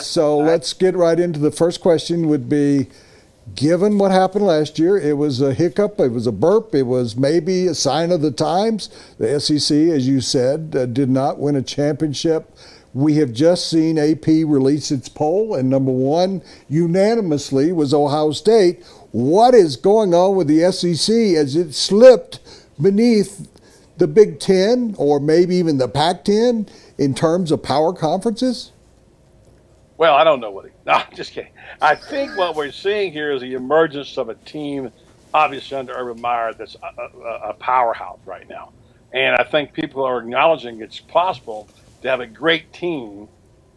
So let's get right into the first question would be, given what happened last year, it was a hiccup, it was a burp, it was maybe a sign of the times. The SEC, as you said, did not win a championship. We have just seen AP release its poll, and number one unanimously was Ohio State. What is going on with the SEC as it slipped beneath the Big Ten or maybe even the Pac-10 in terms of power conferences? Well, I don't know, Woody. No, I'm just kidding. I think what we're seeing here is the emergence of a team, obviously under Urban Meyer, that's a powerhouse right now. And I think people are acknowledging it's possible to have a great team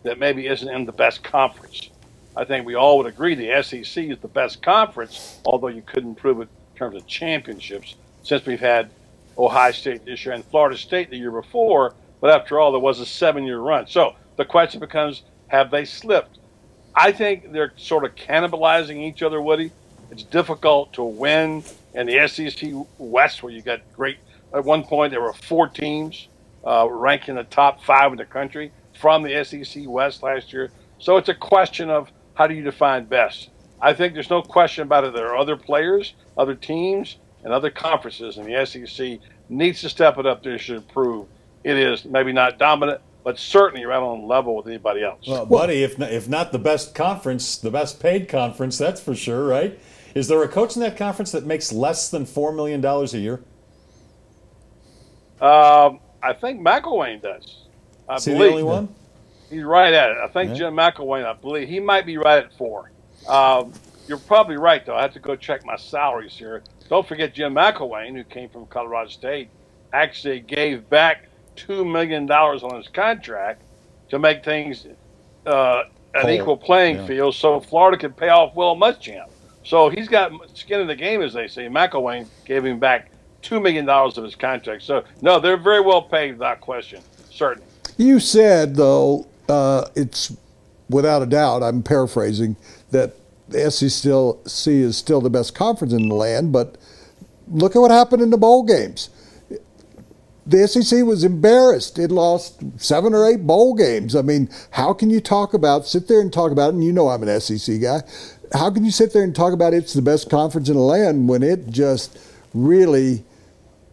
that maybe isn't in the best conference. I think we all would agree the SEC is the best conference, although you couldn't prove it in terms of championships since we've had Ohio State this year and Florida State the year before. But after all, there was a 7-year run. So the question becomes, have they slipped? I think they're sort of cannibalizing each other, Woody. It's difficult to win in the SEC West where you got great. At one point, there were 4 teams ranked in the top 5 in the country from the SEC West last year. So it's a question of how do you define best? I think there's no question about it. There are other players, other teams, and other conferences, and the SEC needs to step it up this year to prove it is maybe not dominant, but certainly right on level with anybody else. Well, buddy, if not the best conference, the best paid conference, that's for sure, right? Is there a coach in that conference that makes less than $4 million a year? I think McElwain does. Is he the only one? He's right at it. I think Jim McElwain, I believe, he might be right at 4. You're probably right, though. I have to go check my salaries here. Don't forget Jim McElwain, who came from Colorado State, actually gave back $2 million on his contract to make things an equal playing field so Florida could pay off Will Muschamp. So he's got skin in the game, as they say. McElwain gave him back $2 million of his contract. So, no, they're very well paid without question, certainly. You said, though, it's without a doubt, I'm paraphrasing, that the SEC is still the best conference in the land, but look at what happened in the bowl games. The SEC was embarrassed. It lost 7 or 8 bowl games. I mean, how can you sit there and talk about it, and you know I'm an SEC guy, how can you sit there and talk about it's the best conference in the land when it just really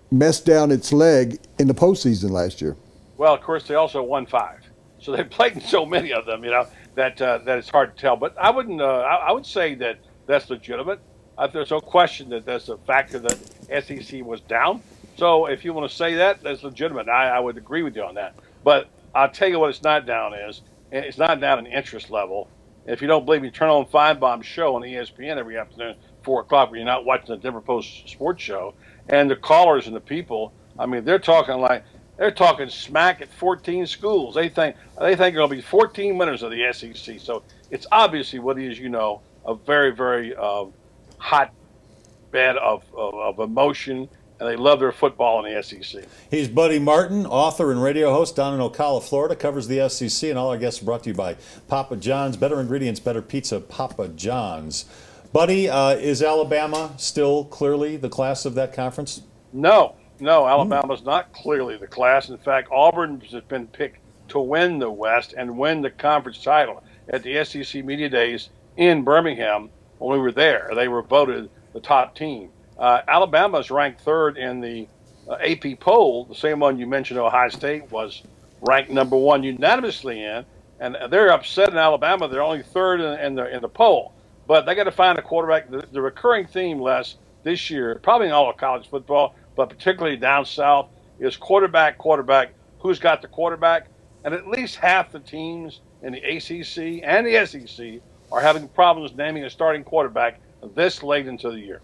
messed down its leg in the postseason last year? Well, of course, they also won 5. So they played in so many of them, that it's hard to tell. But I wouldn't. I would say that that's legitimate. There's no question that that's a factor that SEC was down. So if you want to say that, that's legitimate. I would agree with you on that. But I'll tell you what it's not down is. It's not down in interest level. If you don't believe me, turn on Feinbaum's show on ESPN every afternoon, 4 o'clock, when you're not watching the Denver Post sports show. And the callers and the people, I mean, they're talking smack at 14 schools. They think there are going to be 14 winners of the SEC. So it's obviously, what is, a very, very hot bed of emotion, and they love their football in the SEC. He's Buddy Martin, author and radio host down in Ocala, Florida, covers the SEC, and all our guests are brought to you by Papa John's. Better ingredients, better pizza, Papa John's. Buddy, is Alabama still clearly the class of that conference? No, Alabama's not clearly the class. In fact, Auburn has been picked to win the West and win the conference title. At the SEC Media Days in Birmingham, when we were there, they were voted the top team. Alabama is ranked 3rd in the AP poll. The same one you mentioned, Ohio State, was ranked number 1 unanimously in, and they're upset in Alabama. They're only 3rd in the poll, but they got to find a quarterback. The recurring theme, Les, this year, probably in all of college football, but particularly down south, is quarterback. Who's got the quarterback? And at least half the teams in the ACC and the SEC are having problems naming a starting quarterback this late into the year.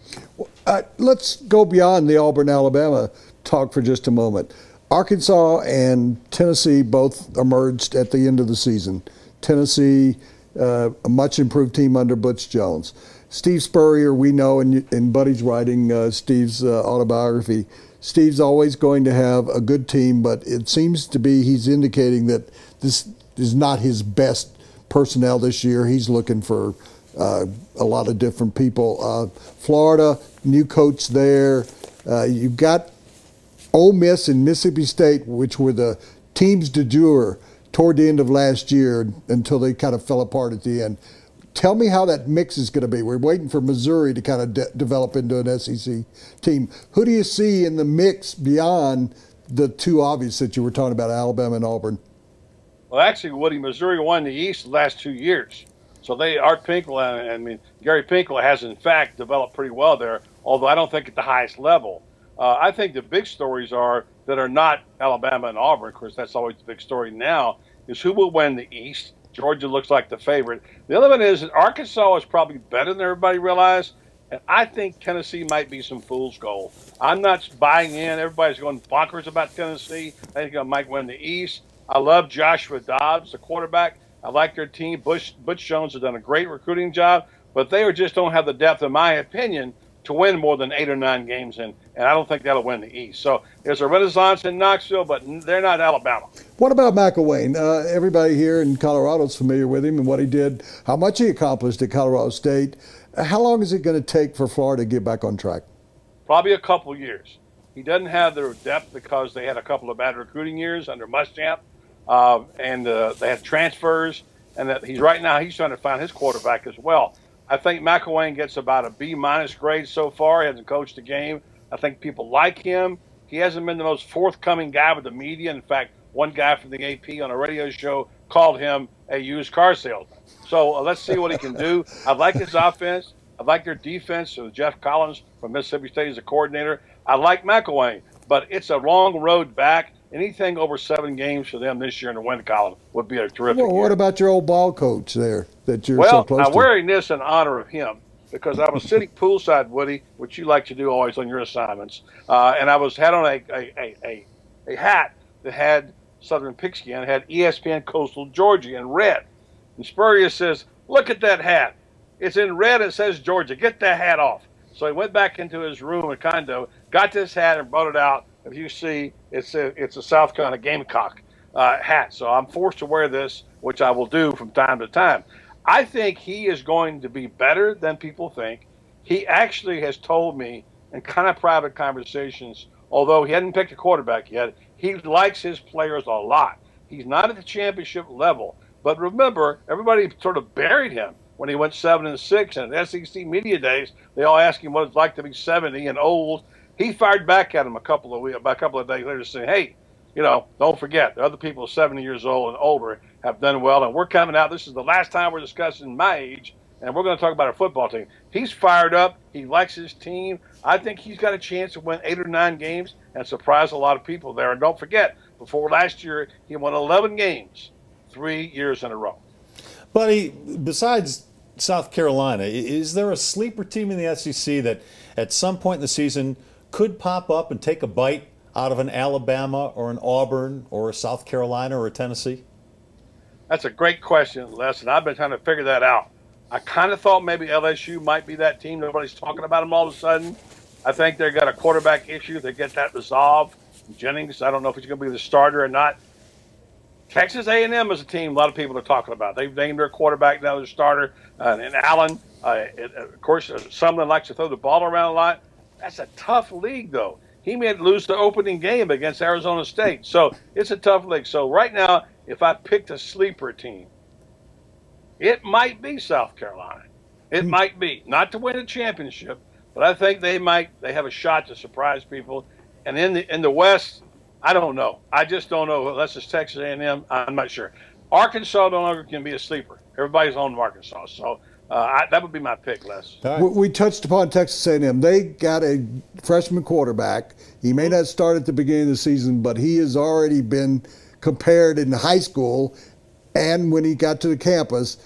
Let's go beyond the Auburn-Alabama talk for just a moment. Arkansas and Tennessee both emerged at the end of the season. Tennessee, a much improved team under Butch Jones. Steve Spurrier, we know, in Buddy's writing Steve's autobiography, Steve's always going to have a good team, but it seems to be he's indicating that this is not his best personnel this year. He's looking for a lot of different people. Florida, new coach there. You've got Ole Miss and Mississippi State, which were the teams de jour toward the end of last year until they kind of fell apart at the end. Tell me how that mix is going to be. We're waiting for Missouri to kind of develop into an SEC team. Who do you see in the mix beyond the two obvious that you were talking about, Alabama and Auburn? Well, actually, Woody, Missouri won the East the last 2 years. So Art Pinkel, Gary Pinkel has in fact developed pretty well there, although I don't think at the highest level. I think the big stories are that are not Alabama and Auburn. Of course, that's always the big story now, is who will win the East. Georgia looks like the favorite. The other one is that Arkansas is probably better than everybody realized, and I think Tennessee might be some fool's gold. I'm not buying in. Everybody's going bonkers about Tennessee. I think they might win the East. I love Joshua Dobbs, the quarterback. I like their team. Butch Jones has done a great recruiting job, but they just don't have the depth, in my opinion, to win more than 8 or 9 games, and I don't think that'll win the East. So there's a renaissance in Knoxville, but they're not Alabama. What about McElwain? Everybody here in Colorado is familiar with him and what he did, how much he accomplished at Colorado State. How long is it going to take for Florida to get back on track? Probably a couple years. He doesn't have their depth because they had a couple of bad recruiting years under Muschamp, and they had transfers, and that he's trying to find his quarterback as well. I think McElwain gets about a B- grade so far. He hasn't coached a game. I think people like him. He hasn't been the most forthcoming guy with the media. In fact, one guy from the AP on a radio show called him a used car salesman. So let's see what he can do. I like his offense. I like their defense. So Jeff Collins from Mississippi State is a coordinator. I like McElwain, but it's a long road back. Anything over 7 games for them this year in the win column would be a terrific year. What about your old ball coach there that you're so close to? Well, I'm wearing this in honor of him because I was sitting poolside, Woody, which you like to do always on your assignments, and I had on a hat that had Southern Pigskin, had ESPN Coastal Georgia in red. And Spurrier says, "Look at that hat. It's in red. It says Georgia. Get that hat off." So he went back into his room in condo, got this hat, and brought it out. If you see, it's a South Carolina Gamecock hat. So I'm forced to wear this, which I will do from time to time. I think he is going to be better than people think. He actually has told me in kind of private conversations, although he hadn't picked a quarterback yet, he likes his players a lot. He's not at the championship level. But remember, everybody sort of buried him when he went 7-6. And at SEC Media Days, they all asked him what it's like to be 70 and old. He fired back at him a couple of days later saying, "Hey, don't forget, the other people 70 years old and older have done well, and we're coming out. This is the last time we're discussing my age, and we're going to talk about our football team." He's fired up. He likes his team. I think he's got a chance to win 8 or 9 games and surprise a lot of people there. And don't forget, before last year, he won 11 games, 3 years in a row. Buddy, besides South Carolina, is there a sleeper team in the SEC that at some point in the season could pop up and take a bite out of an Alabama or an Auburn or a South Carolina or a Tennessee? That's a great question, Les, and I've been trying to figure that out. I kind of thought maybe LSU might be that team. Nobody's talking about them all of a sudden. I think they've got a quarterback issue. They get that resolved. Jennings, I don't know if he's going to be the starter or not. Texas A&M is a team a lot of people are talking about. They've named their quarterback now their starter. And Allen, of course, Sumlin likes to throw the ball around a lot. That's a tough league, though. He may lose the opening game against Arizona State. So it's a tough league. So right now, if I picked a sleeper team, it might be South Carolina. It might be. Not to win a championship, but I think they have a shot to surprise people. And in the West, I don't know. I just don't know. Unless it's Texas A&M, I'm not sure. Arkansas no longer can be a sleeper. Everybody's on Arkansas. So that would be my pick, Les. Right. We touched upon Texas A&M. They got a freshman quarterback. He may not start at the beginning of the season, but he has already been compared in high school and when he got to the campus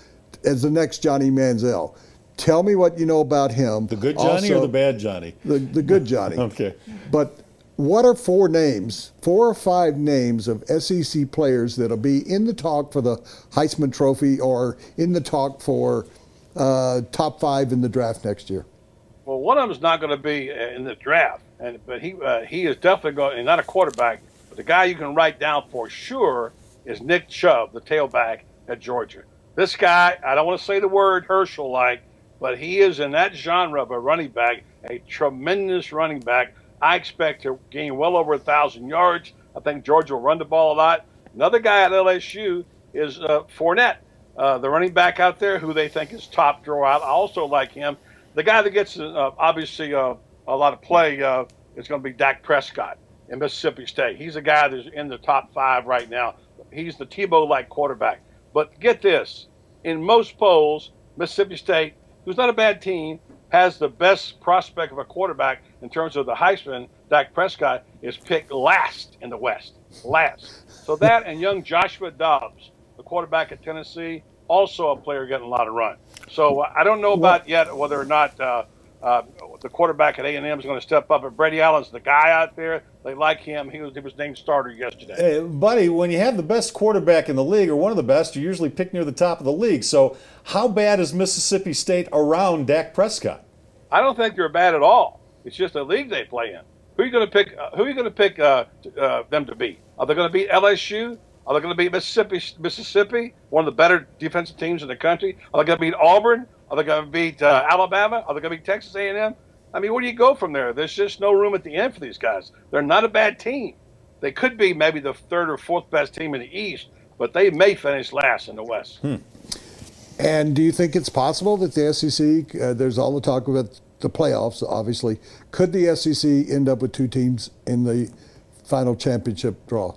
as the next Johnny Manziel. Tell me what you know about him. The good Johnny or the bad Johnny? The good Johnny. Okay. But what are 4 or 5 names of SEC players that'll be in the talk for the Heisman Trophy or in the talk for top 5 in the draft next year? Well, one of them is not going to be in the draft, but he is definitely going. Not a quarterback, but the guy you can write down for sure is Nick Chubb, the tailback at Georgia. This guy, I don't want to say the word Herschel-like, but he is in that genre of a running back, a tremendous running back. I expect to gain well over 1,000 yards. I think Georgia will run the ball a lot. Another guy at LSU is Fournette, the running back out there who they think is top draw out. I also like him. The guy that gets obviously a lot of play is going to be Dak Prescott in Mississippi State. He's a guy that's in the top 5 right now. He's the Tebow-like quarterback. But get this, in most polls, Mississippi State, who's not a bad team, has the best prospect of a quarterback in terms of the Heisman. Dak Prescott is picked last in the West. Last. So that and young Joshua Dobbs, the quarterback at Tennessee, also a player getting a lot of run. So I don't know about yet whether or not the quarterback at A&M is going to step up. But Brady Allen's the guy out there. They like him. He was named starter yesterday. Hey, buddy, when you have the best quarterback in the league, or one of the best, you usually pick near the top of the league. So how bad is Mississippi State around Dak Prescott? I don't think they're bad at all. It's just the league they play in. Who are you going to pick? Who are you going to pick them to beat? Are they going to beat LSU? Are they going to beat Mississippi, one of the better defensive teams in the country? Are they going to beat Auburn? Are they going to beat Alabama? Are they going to beat Texas A&M? I mean, where do you go from there? There's just no room at the end for these guys. They're not a bad team. They could be maybe the 3rd or 4th best team in the East, but they may finish last in the West. And do you think it's possible that the SEC, there's all the talk about the playoffs, obviously, could the SEC end up with 2 teams in the final championship draw?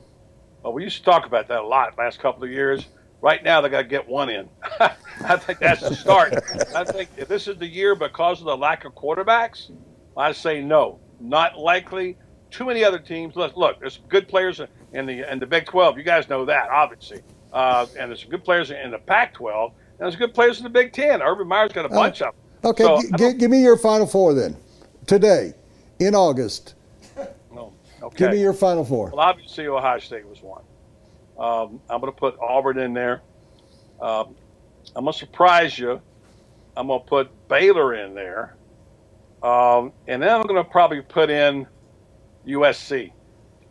Well, we used to talk about that a lot last couple of years. Right now, they got to get 1 in. I think that's the start. I think if this is the year because of the lack of quarterbacks, I say no, not likely. Too many other teams. Look, there's some good players in the Big 12. You guys know that, obviously. And there's some good players in the Pac-12. And there's good players in the Big 10. Urban Meyer's got a bunch of them. Okay, So, give me your Final Four then. Today, in August. okay. Give me your Final Four. Well, obviously, Ohio State was one. I'm going to put Auburn in there. I'm going to surprise you. I'm going to put Baylor in there. And then I'm going to probably put in USC.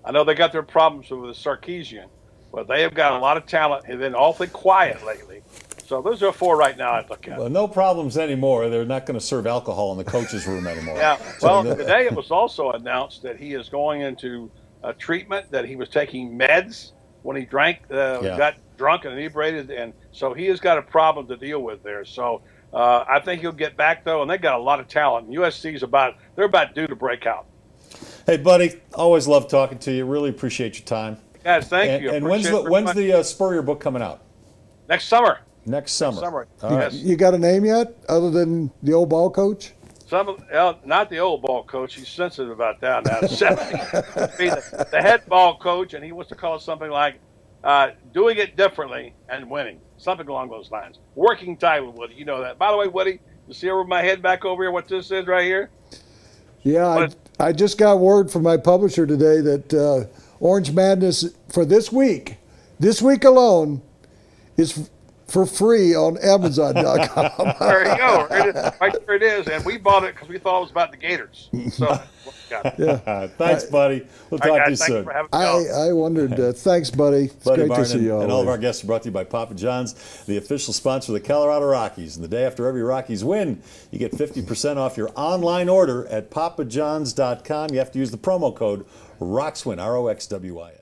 I know they got their problems with the Sarkisian, but they have got a lot of talent and been awfully quiet lately. So those are 4 right now I'd look at. Well, no problems anymore. They're not going to serve alcohol in the coach's room anymore. Yeah. Well, today it was also announced that he is going into a treatment, that he was taking meds when he drank, got drunk and inebriated, and so he has got a problem to deal with there. So I think he'll get back, though, and they got a lot of talent. And USC's they're about due to break out. Hey, buddy, always love talking to you. Really appreciate your time. Guys, thank you. And when's the Spurrier book coming out? Next summer. Next summer. All right. You got a name yet, other than the old ball coach? Not the old ball coach. He's sensitive about that now. 70. Be the head ball coach, and he wants to call it something like doing it differently and winning. Something along those lines. Working title, Woody. You know that. By the way, Woody, you see over my head back over here what this is right here? Yeah, I just got word from my publisher today that Orange Madness for this week alone, is for free on Amazon.com. There you go. Right there it is. And we bought it because we thought it was about the Gators. So, thanks, buddy. We'll talk to you soon. I wondered. Thanks, buddy. It's Buddy great Martin, to see you all. and all of our guests are brought to you by Papa John's, the official sponsor of the Colorado Rockies. And the day after every Rockies win, you get 50% off your online order at papajohns.com. You have to use the promo code ROXWIN, ROXWIN.